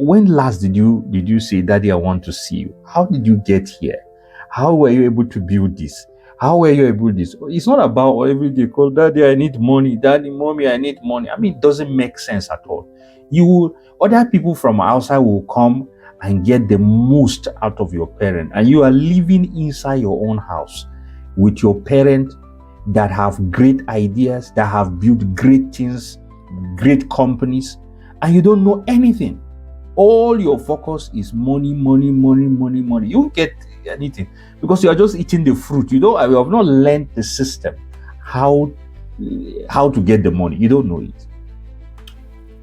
when last did you say, Daddy, I want to see you? How did you get here? How were you able to build this? How were you able to do this? It's not about every day call, Daddy, I need money. Daddy, Mommy, I need money. I mean, it doesn't make sense at all. Other people from outside will come and get the most out of your parent, and you are living inside your own house with your parent that have great ideas, that have built great things, great companies, and you don't know anything. All your focus is money, money, money, money, money. You won't get anything because you are just eating the fruit. You have not learned the system, how to get the money. You don't know it.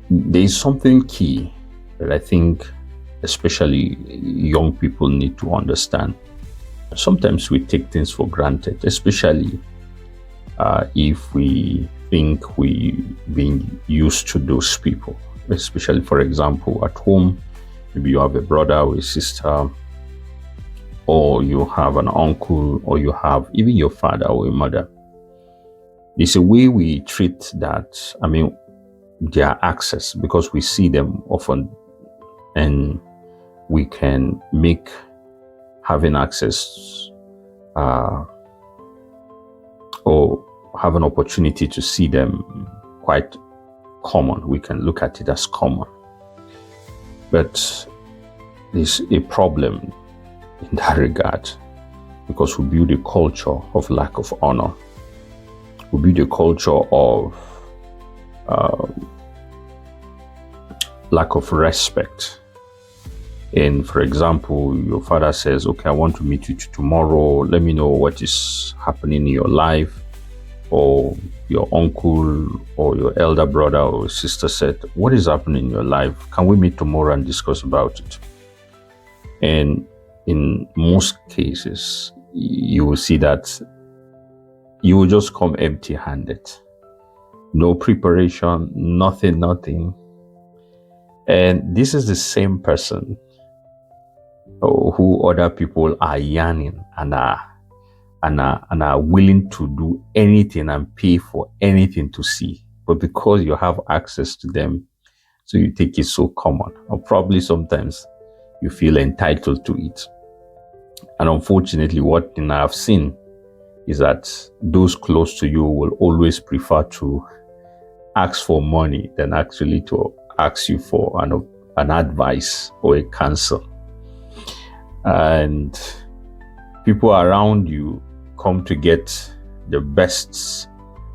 There is something key that I think especially young people need to understand. Sometimes we take things for granted, especially if we think we've been used to those people. Especially, for example, at home, maybe you have a brother or a sister, or you have an uncle, or you have even your father or a mother. There's a way we treat that, their access, because we see them often, and we can make having access or have an opportunity to see them quite common. We can look at it as common. But there's a problem in that regard, because we build a culture of lack of honor. We build a culture of lack of respect. And for example, your father says, okay, I want to meet you tomorrow. Let me know what is happening in your life. Or your uncle or your elder brother or sister said, what is happening in your life? Can we meet tomorrow and discuss about it? And in most cases, you will see that you will just come empty-handed. No preparation, nothing. And this is the same person who other people are yearning and are willing to do anything and pay for anything to see. But because you have access to them, so you take it so common, or probably sometimes you feel entitled to it. And unfortunately, what I've seen is that those close to you will always prefer to ask for money than actually to ask you for an advice or a counsel. And people around you come to get the best.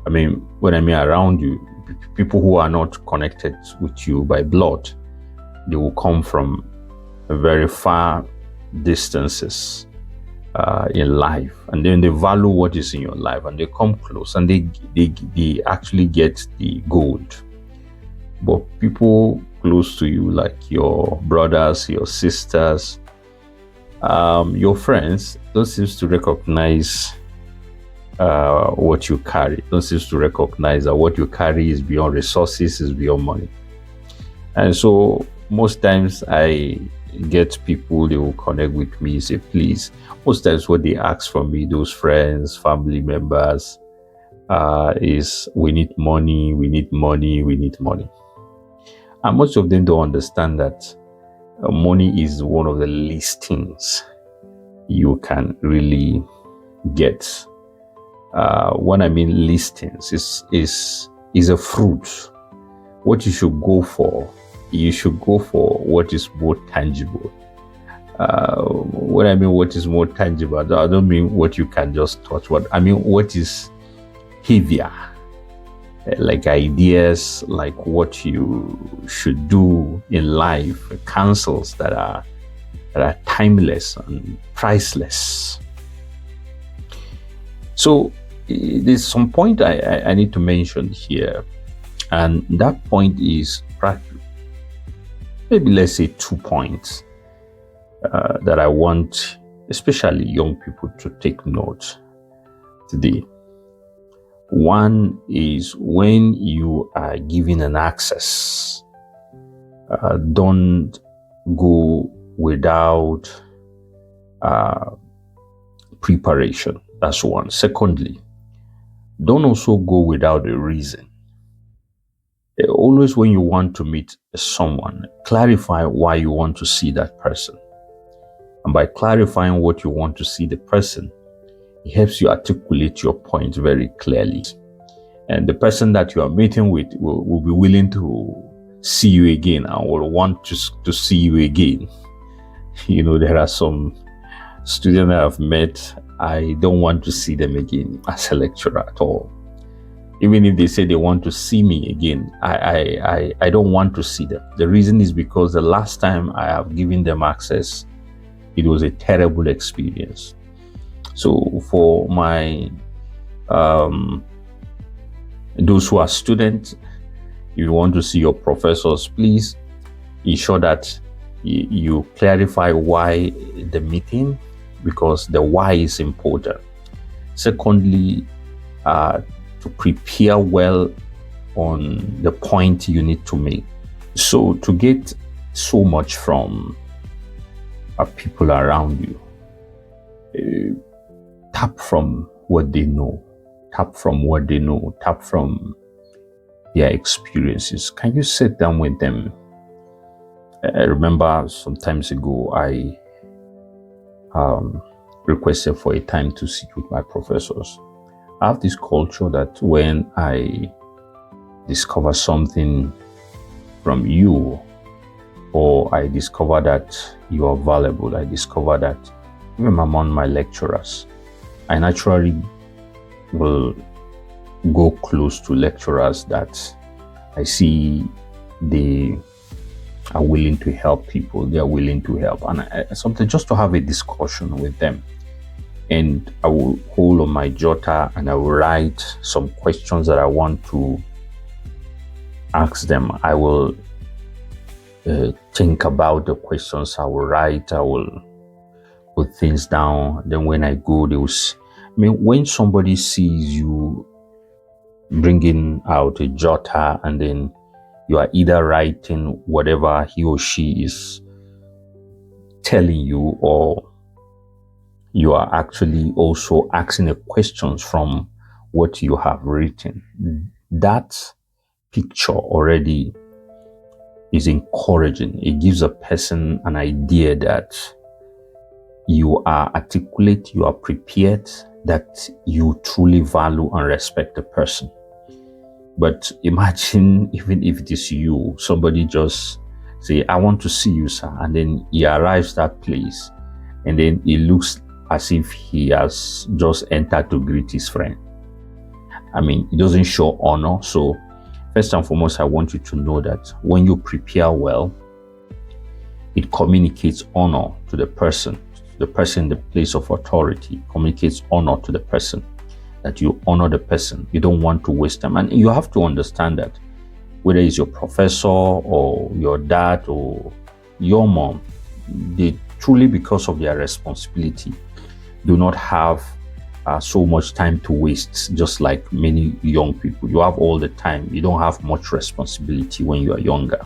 When I mean around you, people who are not connected with you by blood, they will come from very far distances in life, and then they value what is in your life, and they come close, and they actually get the gold. But people close to you, like your brothers, your sisters, your friends, don't seem to recognize what you carry. Don't seem to recognize that what you carry is beyond resources, is beyond money. And so most times I get people, they will connect with me, say, please. Most times what they ask from me, those friends, family members, is we need money. And most of them don't understand that money is one of the least things you can really get. When I mean least things, is a fruit. What you should go for what is more tangible. When I mean what is more tangible, I don't mean what you can just touch. What is heavier, like ideas, like what you should do in life, counsels that are timeless and priceless. So there's some point I need to mention here, and that point is maybe let's say 2 points that I want especially young people to take note today. One is, when you are given an access, don't go without preparation. That's one. Secondly, don't also go without a reason. Always when you want to meet someone, clarify why you want to see that person. And by clarifying what you want to see the person, it helps you articulate your point very clearly. And the person that you are meeting with will be willing to see you again and will want to see you again. There are some students that I've met, I don't want to see them again as a lecturer at all. Even if they say they want to see me again, I don't want to see them. The reason is because the last time I have given them access, it was a terrible experience. So for my those who are students, if you want to see your professors, please ensure that you clarify why the meeting, because the why is important. Secondly, to prepare well on the point you need to make. So to get so much from people around you, tap from what they know, tap from their experiences. Can you sit down with them? I remember some times ago, I requested for a time to sit with my professors. I have this culture that when I discover something from you, or I discover that you are valuable, I discover that even among my lecturers, I naturally will go close to lecturers that I see they are willing to help people, they are willing to help, and something just to have a discussion with them. And I will hold on my jotter and I will write some questions that I want to ask them. I will think about the questions I will write. I will put things down. Then when I go, when somebody sees you bringing out a jotter and then you are either writing whatever he or she is telling you, or you are actually also asking the questions from what you have written, that picture already is encouraging. It gives a person an idea that you are articulate, you are prepared, that you truly value and respect the person. But imagine, even if it is you, somebody just say, I want to see you, sir, and then he arrives at that place and then it looks as if he has just entered to greet his friend. It doesn't show honor. So first and foremost, I want you to know that when you prepare well, it communicates honor to the person in the place of authority, communicates honor to the person, that you honor the person. You don't want to waste time. And you have to understand that whether it's your professor or your dad or your mom, they truly, because of their responsibility, do not have so much time to waste, just like many young people. You have all the time. You don't have much responsibility when you are younger.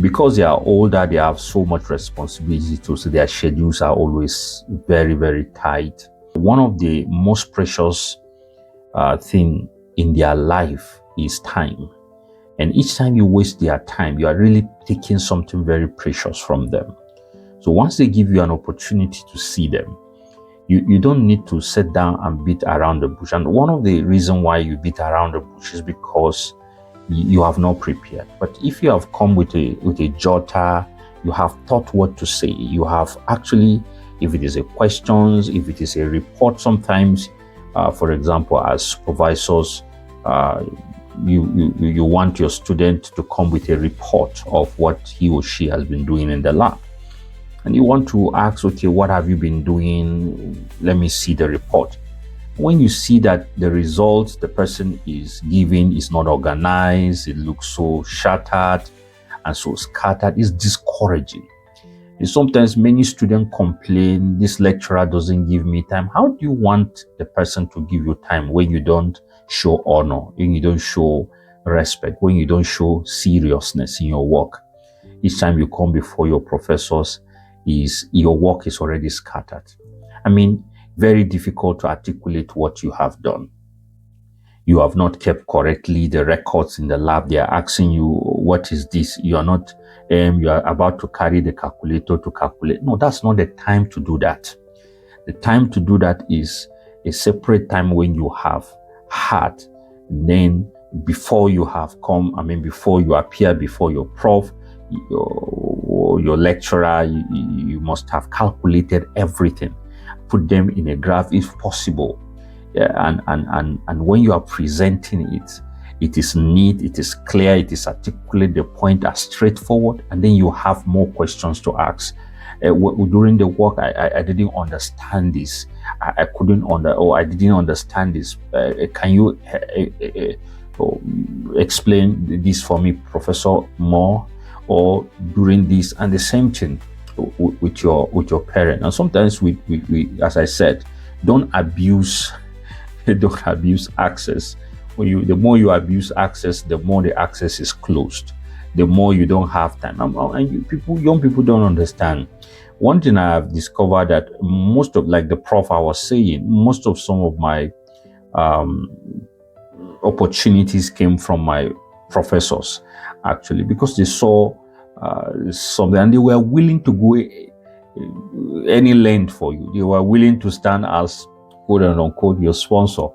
Because they are older, they have so much responsibility too, so their schedules are always very, very tight. One of the most precious thing in their life is time. And each time you waste their time, you are really taking something very precious from them. So once they give you an opportunity to see them, you don't need to sit down and beat around the bush. And one of the reasons why you beat around the bush is because you have not prepared. But if you have come with a jotter, you have thought what to say, you have actually, if it is a questions, if it is a report, sometimes, for example, as supervisors, you want your student to come with a report of what he or she has been doing in the lab. And you want to ask, okay, what have you been doing? Let me see the report. When you see that the results the person is giving is not organized, it looks so shattered and so scattered, it's discouraging. And sometimes many students complain, this lecturer doesn't give me time. How do you want the person to give you time when you don't show honor, when you don't show respect, when you don't show seriousness in your work? Each time you come before your professors, your work is already scattered. Very difficult to articulate what you have done. You have not kept correctly the records in the lab. They are asking you, what is this? You are not, you are about to carry the calculator to calculate. No, that's not the time to do that. The time to do that is a separate time when you have had, then before you have come, before you appear before your prof, your lecturer, you must have calculated everything, put them in a graph if possible. Yeah, and when you are presenting it, it is neat, it is clear, it is articulate, the point are straightforward, and then you have more questions to ask. During the work, I didn't understand this. I didn't understand this. Can you explain this for me, Professor, more? Or during this, and the same thing with your parent. And sometimes we as I said, don't abuse access. The more you abuse access, the more the access is closed. The more you don't have time. And young people don't understand. One thing I have discovered that most of, like the prof I was saying, most of some of my opportunities came from my professors, actually, because they saw something and they were willing to go any length for you. They were willing to stand as, quote unquote, your sponsor.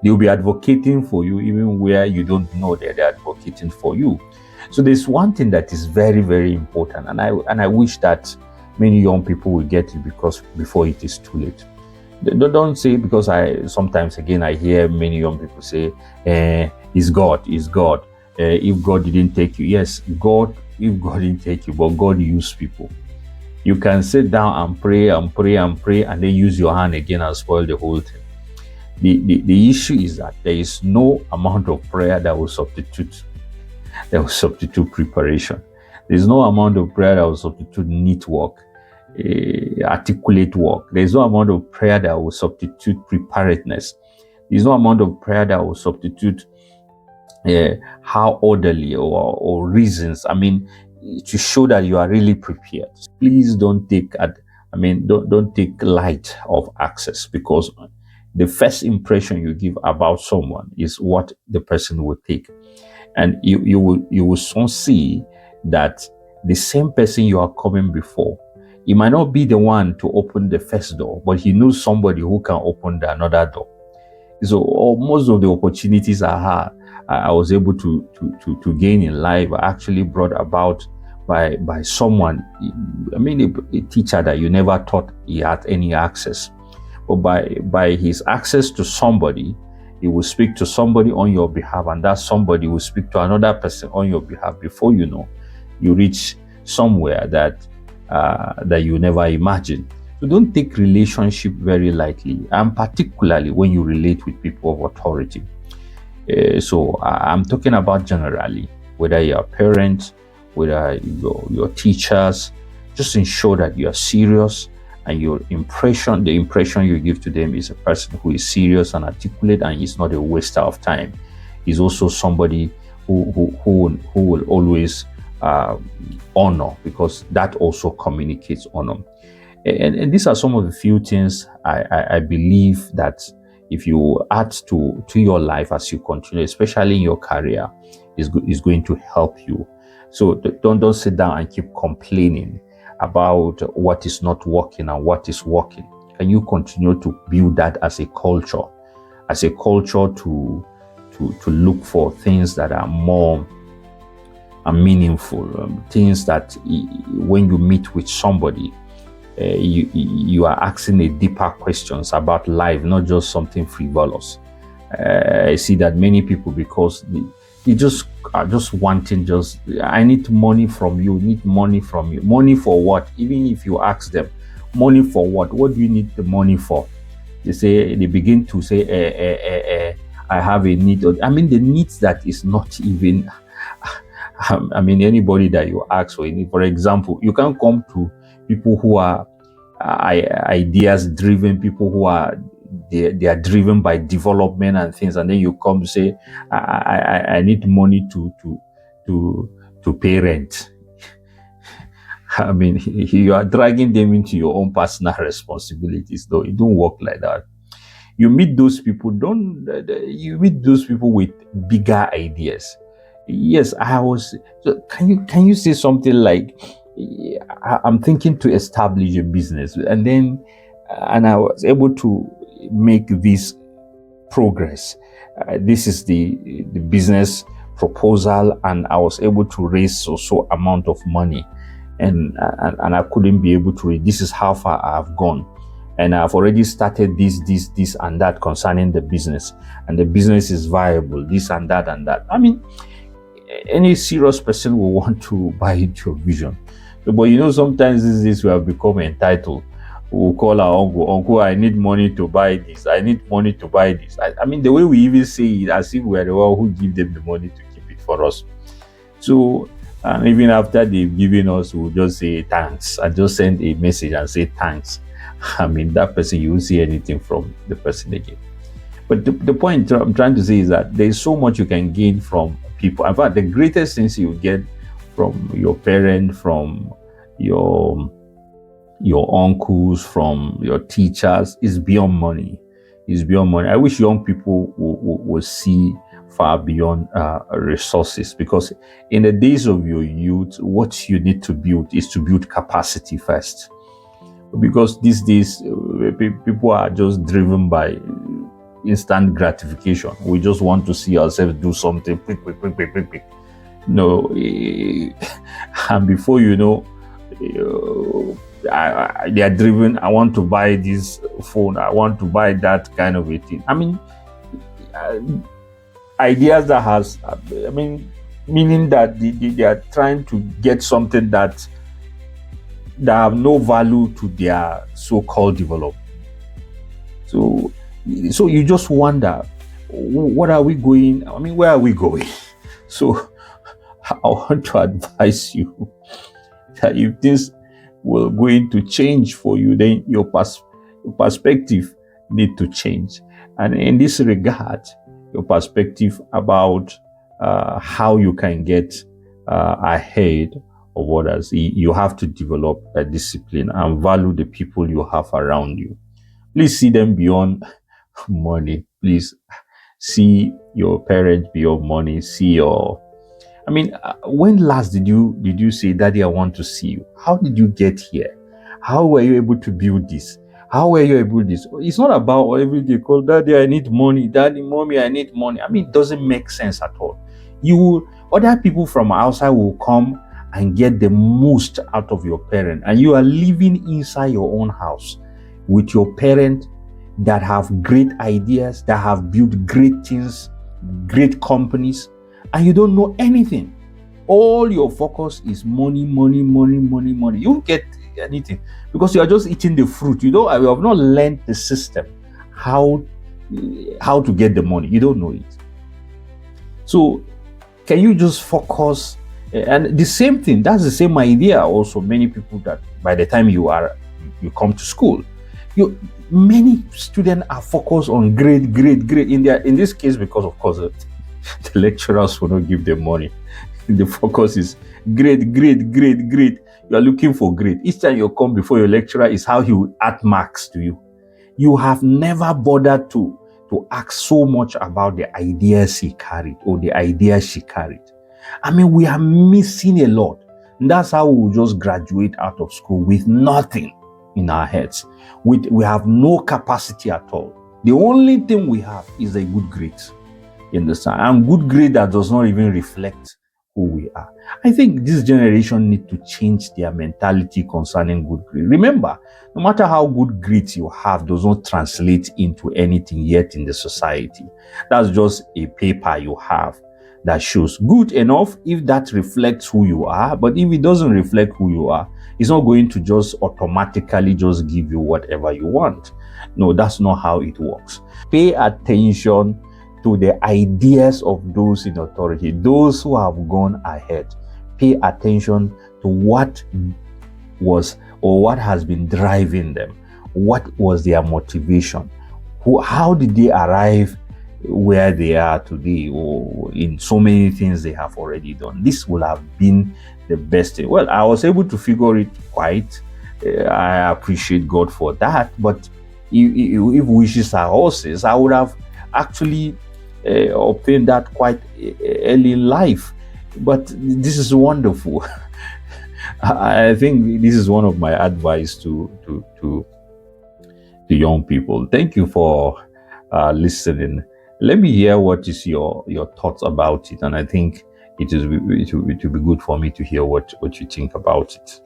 They'll be advocating for you even where you don't know that they're advocating for you. So there's one thing that is very, very important, and I wish that many young people will get it before it is too late. Don't say, because sometimes again I hear many young people say, "Is God? If God didn't take you." Yes, if God didn't take you, but God used people. You can sit down and pray and pray and pray, and then use your hand again and spoil the whole thing. The issue is that there is no amount of prayer that will substitute preparation. There's no amount of prayer that will substitute neat work, articulate work. There's no amount of prayer that will substitute preparedness. There's no amount of prayer that will substitute how orderly or reasons. To show that you are really prepared. Please don't take don't take light of access, because the first impression you give about someone is what the person will take. And you will soon see that the same person you are coming before, he might not be the one to open the first door, but he knows somebody who can open another door. So most of the opportunities I was able to gain in life are actually brought about by someone. A teacher that you never thought he had any access, but by his access to somebody, he will speak to somebody on your behalf, and that somebody will speak to another person on your behalf. Before you know, you reach somewhere that you never imagined. So don't take relationship very lightly, and particularly when you relate with people of authority. So I'm talking about generally, whether you're parents, whether your teachers. Just ensure that you are serious, and the impression you give to them is a person who is serious and articulate, and is not a waster of time. He's also somebody who will always honor, because that also communicates honor. And these are some of the few things I believe that if you add to your life as you continue, especially in your career, is going to help you. So don't sit down and keep complaining about what is not working and what is working. Can you continue to build that as a culture to look for things that are more meaningful, things that when you meet with somebody, you are asking a deeper questions about life, not just something frivolous. I see that many people, because they just are just wanting, I need money from you. Money for what? Even if you ask them, money for what? What do you need the money for? They begin to say, I have a need. The needs that is not even, anybody that you ask for example, you can come to people who are ideas driven, people who are they are driven by development and things, and then you come to say, I need money to pay rent. You are dragging them into your own personal responsibilities, though. It don't work like that. You meet those people, don't you meet those people with bigger ideas. Yes, I was. So can you say something like, I'm thinking to establish a business, and I was able to make this progress. This is the business proposal, and I was able to raise so amount of money, and I couldn't be able to. This is how far I've gone, and I've already started this and that concerning the business, and the business is viable. This and that and that. I mean, any serious person will want to buy into your vision. But sometimes these days we have become entitled. We'll call our uncle, I need money to buy this. I need money to buy this. I mean, the way we even say it, as if we're the one who give them the money to keep it for us. So, and even after they've given us, we'll just say thanks. I just send a message and say thanks. I mean, that person, you won't see anything from the person again. But the point I'm trying to say is that there's so much you can gain from people. In fact, the greatest things you get from your parent, from your uncles, from your teachers, is beyond money. Is beyond money. I wish young people will see far beyond resources, because in the days of your youth, what you need to build is to build capacity first. Because these days, people are just driven by instant gratification. We just want to see ourselves do something quick. No, and before you know, they are driven. I want to buy this phone. I want to buy that kind of a thing. I mean, ideas that has, meaning that they are trying to get something that have no value to their so-called development. So you just wonder, what are we going? I mean, where are we going? So I want to advise you that if things will going to change for you, then your perspective need to change. And in this regard, your perspective about how you can get ahead of others, you have to develop a discipline and value the people you have around you. Please see them beyond money. Please see your parents beyond money. See your, when last did you say, Daddy, I want to see you? How did you get here? How were you able to build this? How were you able to this? It's not about every day call, Daddy, I need money. Daddy, Mommy, I need money. It doesn't make sense at all. Other people from outside will come and get the most out of your parent, and you are living inside your own house with your parent that have great ideas, that have built great things, great companies, and you don't know anything. All your focus is money. You don't get anything because you are just eating the fruit. You have not learned the system, how to get the money. You don't know it. So can you just focus? And the same thing, that's the same idea also. Many people that by the time you come to school, many students are focused on grade in this case, because of course the lecturers will not give them money. The focus is grade. You are looking for grade. Each time you come before your lecturer is how he will add marks to you. You have never bothered to ask so much about the ideas he carried or the ideas she carried. We are missing a lot. And that's how we will just graduate out of school with nothing in our heads. We have no capacity at all. The only thing we have is a good grade. You understand? And good grade that does not even reflect who we are. I think this generation need to change their mentality concerning good grade. Remember, no matter how good grades you have, does not translate into anything yet in the society. That's just a paper you have that shows good enough if that reflects who you are. But if it doesn't reflect who you are, it's not going to just automatically just give you whatever you want. No, that's not how it works. Pay attention to the ideas of those in authority, those who have gone ahead. Pay attention to what was or what has been driving them. What was their motivation? How did they arrive where they are today, or in so many things they have already done? This will have been the best thing. Well, I was able to figure it quite. I appreciate God for that. But If wishes are horses, I would have actually obtained that quite early in life. But this is wonderful. I think this is one of my advice to young people. Thank you for listening. Let me hear what is your thoughts about it, and I think it will be good for me to hear what you think about it.